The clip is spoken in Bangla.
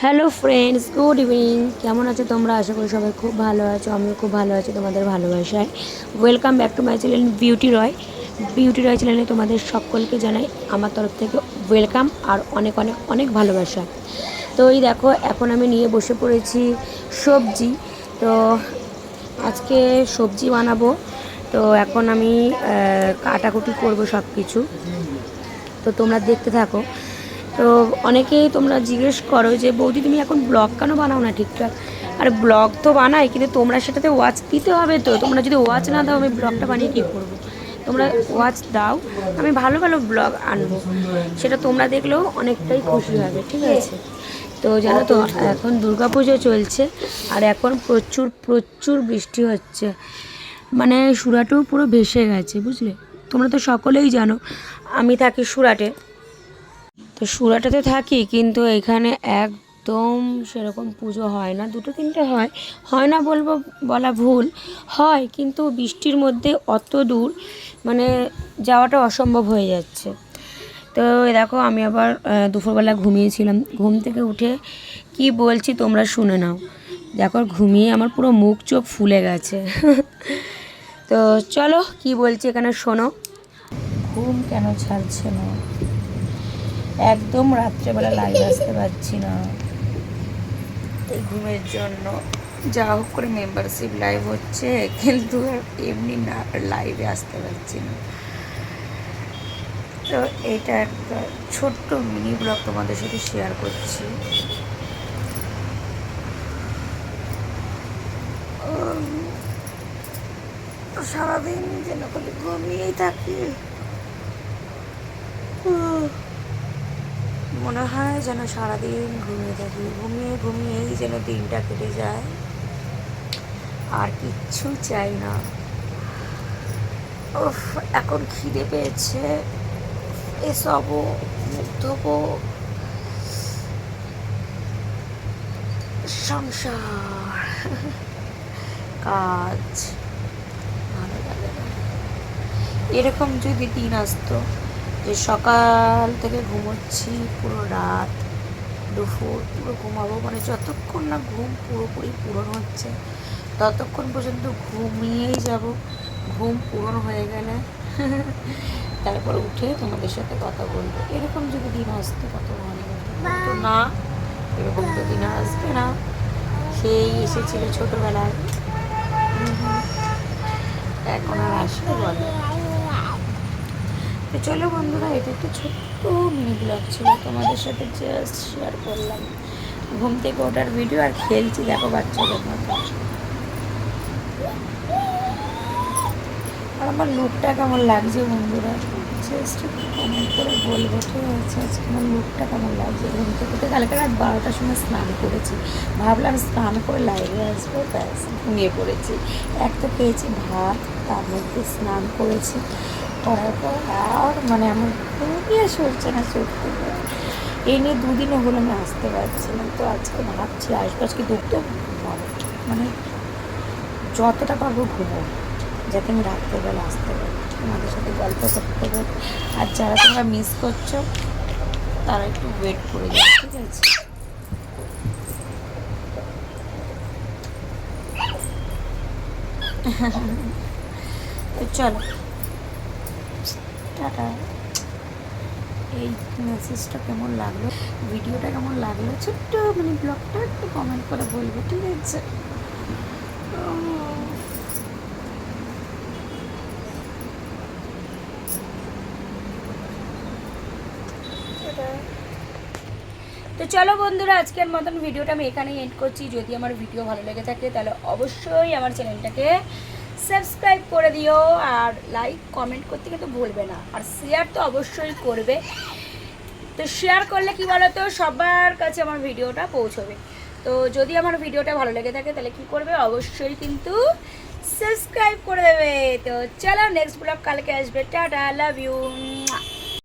Hello friends, good evening. কেমন আছো তোমরা? আশা করি সবাই খুব ভালো আছো। আমিও খুব ভালো আছি তোমাদের ভালোবাসায়। Welcome back to my channel Beauty Roy. Beauty Roy চ্যানেলে তোমাদের সকলকে জানাই আমার তরফ থেকে ওয়েলকাম আর অনেক অনেক অনেক ভালোবাসা। তো এই দেখো, এখন আমি নিয়ে বসে পড়েছি সবজি। তো আজকে সবজি বানাবো। তো এখন আমি কাটাকুটি করবো সব কিছু। তো তোমরা দেখতে থাকো। তো অনেকেই তোমরা জিজ্ঞেস করো যে বৌদি তুমি এখন ব্লগ কেন বানাও না ঠিকঠাক। আর ব্লগ তো বানাই, কিন্তু তোমরা সেটাতে ওয়াচ দিতে হবে। তো তোমরা যদি ওয়াচ না দাও আমি ব্লগটা বানিয়ে কী করবো? তোমরা ওয়াচ দাও, আমি ভালো ভালো ব্লগ আনবো, সেটা তোমরা দেখলেও অনেকটাই খুশি হবে, ঠিক আছে? তো জানো তো এখন দুর্গাপুজো চলছে আর এখন প্রচুর প্রচুর বৃষ্টি হচ্ছে, মানে সুরাটেও পুরো ভেসে গেছে, বুঝলে? তোমরা তো সকলেই জানো আমি থাকি সুরাটে। তো সুরাটাতে থাকি, কিন্তু এখানে একদম সেরকম পুজো হয় না। দুটো তিনটে হয়, হয় না বলবো, বলা ভুল, হয়, কিন্তু বৃষ্টির মধ্যে অত দূর মানে যাওয়াটা অসম্ভব হয়ে যাচ্ছে। তো দেখো, আমি আবার দুপুরবেলা ঘুমিয়েছিলাম, ঘুম থেকে উঠে কি বলছি তোমরা শুনে নাও। দেখো, ঘুমিয়ে আমার পুরো মুখ চোখ ফুলে গেছে। তো চলো কি বলছি এখানে শোনো। ঘুম কেন ছাড়ছে না, একদম রাত্রেবেলা লাইভ আসতে পারছি না এই ঘুমের জন্য। যা হোক করে মেম্বারশিপ লাইভ হচ্ছে, কিন্তু এমনি না লাইভে আসতে পারছি না। তো এটা একটা ছোট্ট মিনি ব্লগ তোমাদের সাথে শেয়ার করছি। সারাদিন যেন খালি ঘুমিয়েই থাকি, মনে হয় যেন সারাদিন ঘুমিয়ে থাকি, ঘুমিয়ে ঘুমিয়েই যেন দিনটা কেটে যায়, আর কিচ্ছু চাই না। উফ, এখন খিদে পেয়েছে, এসবও মুখ ধোবো, সংসার, কাজ, ভালো লাগে না। এরকম যদি দিন আসতো যে সকাল থেকে ঘুমোচ্ছি পুরো রাত, দুপুর পুরো ঘুমাবো, মানে যতক্ষণ না ঘুম পুরোপুরি পূরণ হচ্ছে ততক্ষণ পর্যন্ত ঘুমিয়েই যাব। ঘুম পূরণ হয়ে গেলে তারপর উঠে তোমাদের সাথে কথা বলবো। এরকম যদি দিন আসতো কত ভালো হতো, কিন্তু না, এরকম তো দিন আসবে না। সেই এসেছিল ছোটোবেলায়, এখন আর আসবে বলে? তো চলো বন্ধুরা, এটা একটা ছোট্ট মিনি ব্লগ ছিল, তোমাদের সাথে জাস্ট শেয়ার করলাম। ঘুম থেকে ওঠার ভিডিও আর খেলছি দেখো বাচ্চাদের মতো। আর আমার লুকটা কেমন লাগছে বন্ধুরা, জাস্ট একটু কমেন্ট করে বলবো, ঠিক আছে? আজকে আমার লুকটা কেমন লাগছে। ঘুম থেকে উঠে কালকে রাত 12টার সময় স্নান করেছি, ভাবলাম স্নান করে লাইভে আসবো, ব্যাস ঘুমিয়ে পড়েছি। এক তো খেয়েছি ভাত, তার মধ্যে স্নান করেছি, করার পর আর মানে আমার ঘুমিয়ে সরছে না সত্যি। এই নিয়ে দুদিনও হলো আমি আসতে পারছিলাম। তো আজকে ভাবছি আসবো, আজকে দুটো মানে যতটা পারবো ঘুমো, যাতে আমি রাত্রেবেলা আসতে পারি, তোমাদের সাথে গল্প করতে পারি। আর যারা তোমরা মিস করছো তারা একটু ওয়েট করে যাবে, ঠিক আছে? তো চলো, টাটা। এই মেসেজটা কেমন লাগলো, ভিডিওটা কেমন লাগলো, ছোট্ট মানে ব্লগটা একটু কমেন্ট করে বলবো, ঠিক আছে? তো চলো বন্ধুরা, আজকের মতন ভিডিওটা আমি এখানেই এন্ড করছি। যদি আমার ভিডিও ভালো লেগে থাকে তাহলে অবশ্যই আমার চ্যানেলটাকে সাবস্ক্রাইব করে দিও, আর লাইক কমেন্ট করতে কিন্তু ভুলবে না, আর শেয়ার তো অবশ্যই করবে। তো শেয়ার করলে কি বলো তো, সবার কাছে আমার ভিডিওটা পৌঁছবে। তো যদি আমার ভিডিওটা ভালো লেগে থাকে তাহলে কি করবে, অবশ্যই কিন্তু সাবস্ক্রাইব করে দেবে। তো চলো, নেক্সট ব্লগ কালকে আসবে। Tata, love you.